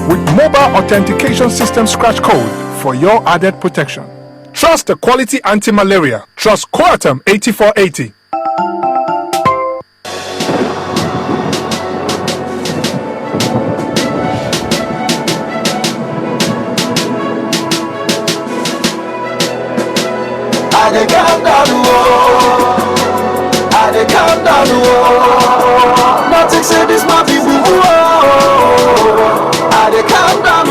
with mobile authentication system scratch code for your added protection. Trust the quality anti-malaria. Trust Coatem 8480. I dey calm down, I dey calm down, nothing say this might be woo. I dey calm down,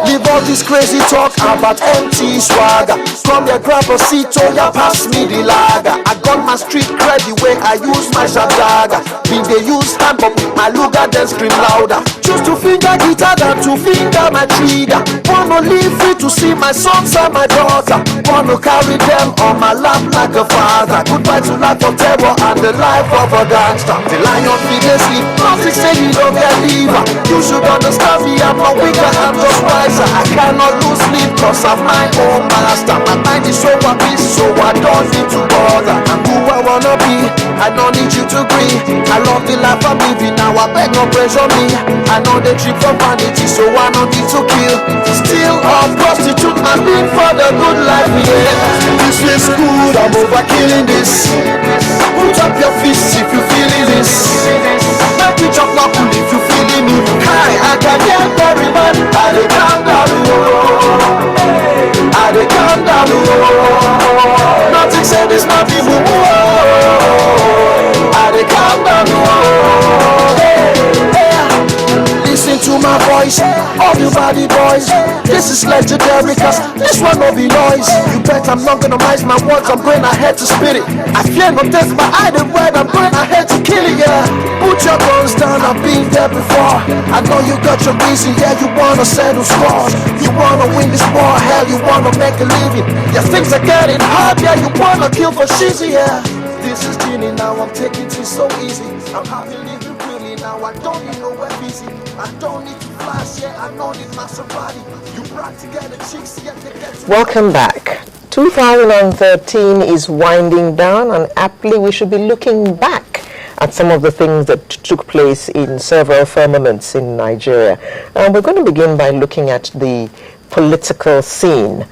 leave all this crazy talk about empty swagger. Come here, grab a seat, oh yeah, pass me the lager. I got my street cred the way I use my shadaga. Been they use hand but with my luga then scream louder. Choose to finger guitar than to finger my trigger. Wanna live free to see my sons and my daughter. Wanna carry them on my lap like a father. Goodbye to life of terror and the life of a gangster. The lion feed the sleep, nothing say you don't get liver. You should understand me, I'm not weaker, I'm just wiser. I cannot lose sleep cause I'm my own master. My mind is so at peace, so I don't need to bother. I'm who I wanna be, I don't need you to agree. I love the life I'm living, now I beg no pressure me. I know they trip from vanity, so I don't need to kill. Still a prostitute, I'm in for the good life, yeah. This feels good, I'm over killing this. Put up your fists if you feeling this. Make me chop my food if you feeling me. Hi, I can get very mad. I dey calm down, I dey calm down, nothing say this not be woo. I dey calm down, listen to my voice, all you body boys. This is legendary cause this one no be noise. You bet I'm not gonna mince my words, I'm going ahead to spit it. I fear no death, but I the word, I'm going ahead to kill it, yeah. Put your guns down, I've been there before. I know you got your reason, yeah, you wanna settle scores. You wanna win this war, hell, you wanna make a living. Yeah, things are getting hard, yeah, you wanna kill for shizzy, yeah. This is Genie, now I'm taking things so easy. I'm happy living really now, I don't need no web easy. I don't need to flash, yeah, I don't need Maserati. You brought together chicks, yeah, they get. Welcome back. 2013 is winding down, and aptly we should be looking back at some of the things that took place in several firmaments in Nigeria. And we're going to begin by looking at the political scene.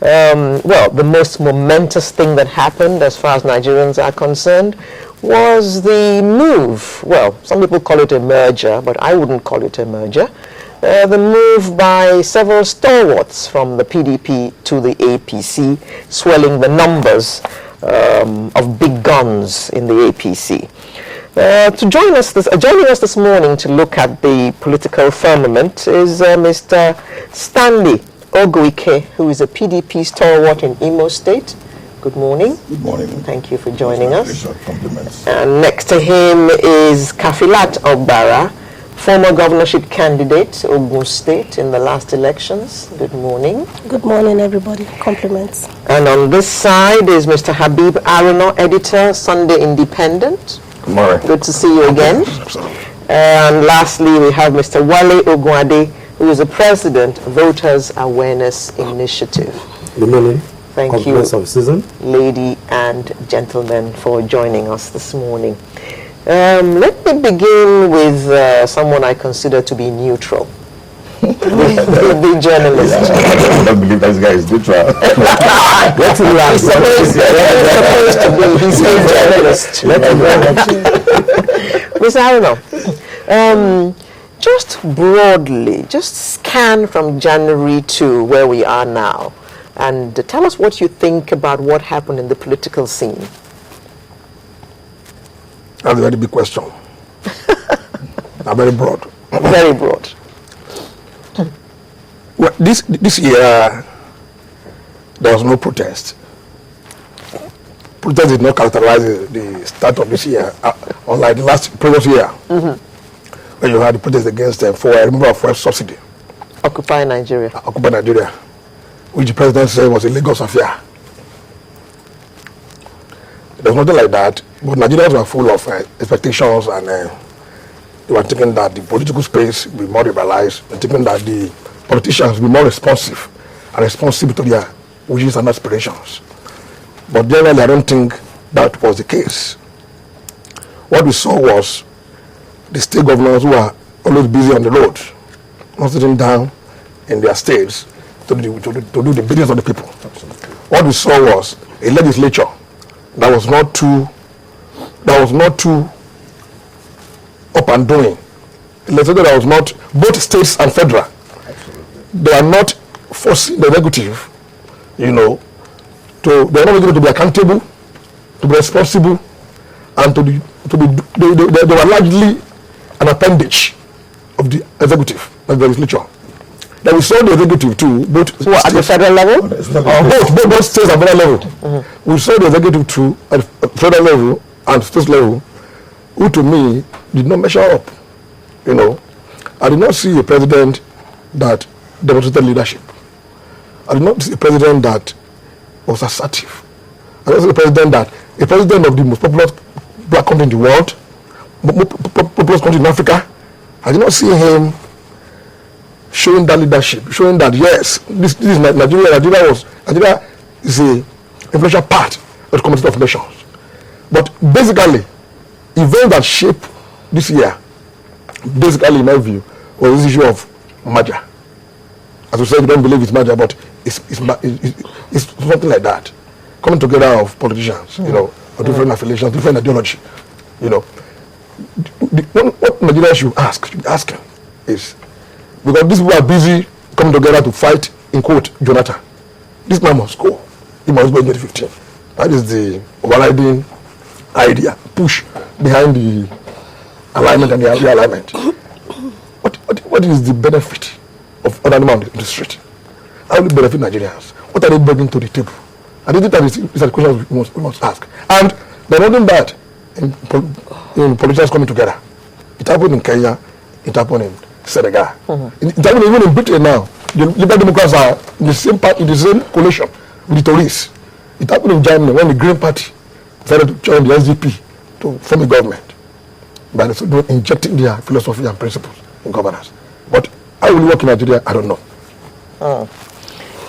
Well, the most momentous thing that happened as far as Nigerians are concerned was the move. Well, some people call it a merger, but I wouldn't call it a merger. The move by several stalwarts from the PDP to the APC, swelling the numbers of big guns in the APC. Joining us this morning to look at the political firmament is Mr. Stanley Oguike, who is a PDP stalwart in Imo State. Good morning. Good morning. Thank you for joining us. Compliments. And next to him is Kafilat Ogbara, former governorship candidate, Ogun State, in the last elections. Good morning. Good morning, everybody. Compliments. And on this side is Mr. Habib Aruno, editor, Sunday Independent. Good morning. Good to see you again. And lastly, we have Mr. Wale Ogunade, who is the president, Voters Awareness Initiative. Good morning. Thank you, of season. lady and gentlemen, for joining us this morning. Let me begin with someone I consider to be neutral. the journalist. I don't believe this guy is neutral. Let him laugh. He's a journalist. Let him laugh. Mr. Aruno, just broadly, just scan from January to where we are now, and tell us what you think about what happened in the political scene. That's a very big question. Very broad. Very broad. Well, this year, there was no protest. Protest did not characterize the start of this year, unlike the previous year, when you had the protest against removal of fuel subsidy. Occupy Nigeria. Occupy Nigeria, which the president said was a Lagos affair. There's nothing like that, but Nigerians were full of expectations, and they were thinking that the political space will be more liberalized, and thinking that the politicians will be more responsive and responsive to their wishes and aspirations. But generally, I don't think that was the case. What we saw was the state governors who were always busy on the road, not sitting down in their states to do the business of the people. Absolutely. What we saw was a legislature that was not too up and doing. A legislature that was not, both states and federal, they are not forcing the executive, they are not going to be accountable, to be responsible, and they were largely an appendage of the executive and the legislature. Then we saw the executive too, both at the federal level? Both states and federal level. Mm-hmm. We saw the executive too at the federal level and state level, who to me did not measure up. I did not see a president that demonstrated leadership. I did not see a president that was assertive. I did not see a president of the most populous black country in the world, populous country in Africa. I did not see him showing that leadership, showing that yes, this is Nigeria. Nigeria is a influential part of the community of nations. But basically, events that shape this year, basically in my view, was this issue of merger. As we said, we don't believe it's merger, but it's something like that. Coming together of politicians, of different affiliations, different ideology. What Nigeria should be asking is, because these people are busy coming together to fight, in quote, Jonathan. This man must go. He must go in 2015. That is the overriding idea, push behind the alignment and the realignment. What is the benefit of other man in the street? How will it benefit Nigerians? What are they bringing to the table? And these are the questions we must ask. And there's nothing bad in politicians coming together. It happened in Kenya, it happened in Senegal. Mm-hmm. It happened even in Britain now. The Liberal Democrats are in the same party, in the same coalition with the Tories. It happened in Germany when the Green Party decided to join the SDP to form a government. By injecting their philosophy and principles in governance. But how will it work in Nigeria? I don't know.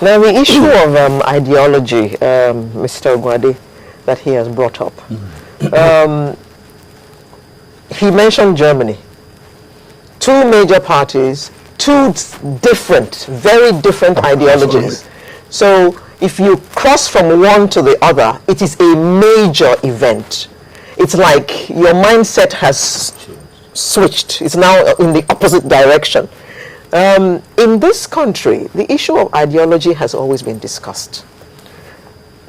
Now the issue of ideology, Mr. Ogwade, that he has brought up. He mentioned Germany. Two major parties, two very different ideologies. So if you cross from one to the other, it is a major event. It's like your mindset has switched. It's now in the opposite direction. In this country, the issue of ideology has always been discussed.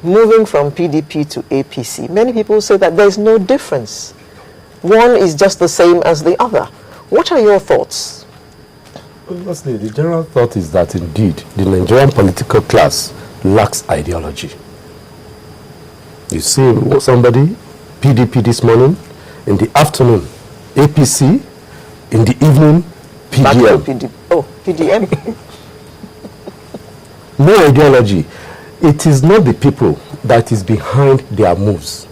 Moving from PDP to APC, many people say that there's no difference. One is just the same as the other. What are your thoughts? Honestly, the general thought is that indeed the Nigerian political class lacks ideology. You see somebody, PDP this morning, in the afternoon, APC, in the evening, PDM. PDM. No ideology. It is not the people that is behind their moves.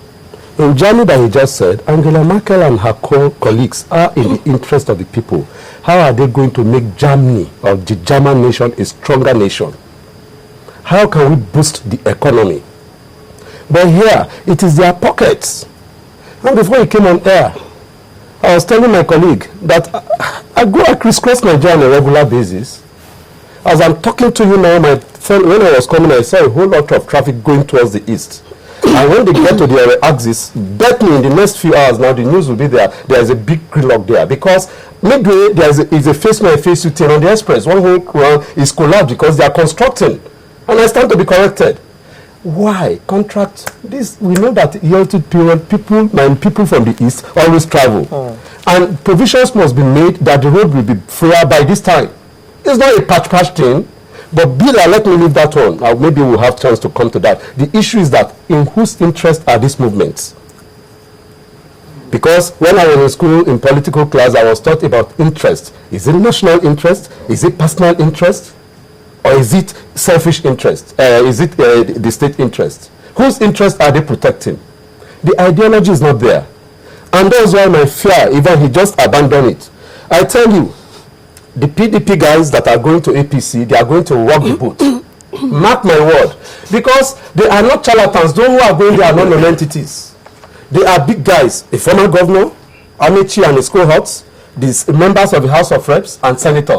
In Germany, that he just said, Angela Merkel and her colleagues are in the interest of the people. How are they going to make Germany, or the German nation, a stronger nation? How can we boost the economy? But here, it is their pockets. And before he came on air, I was telling my colleague that I crisscross Nigeria on a regular basis. As I'm talking to you now, my friend, when I was coming, I saw a whole lot of traffic going towards the east. And when they get to the axis, bet me in the next few hours now, the news will be there. There is a big gridlock there because midway there is a face me and face you turn on the express. One whole round is collapsed because they are constructing, and I stand to be corrected. Why contract this? We know that the altitude period, people from the east always travel, and provisions must be made that the road will be freer by this time. It's not a patch thing. But Bila, let me leave that one. Maybe we'll have chance to come to that. The issue is that in whose interest are these movements? Because when I was in school in political class, I was taught about interest. Is it national interest? Is it personal interest? Or is it selfish interest? Is it the state interest? Whose interest are they protecting? The ideology is not there. And that's why my fear, even he just abandoned it. I tell you, the PDP guys that are going to APC, they are going to rock the boat. Mark my word. Because they are not charlatans. Those who are going there are not non-entities. They are big guys. A former governor, Amechi and his cohorts, these members of the House of Reps and senators.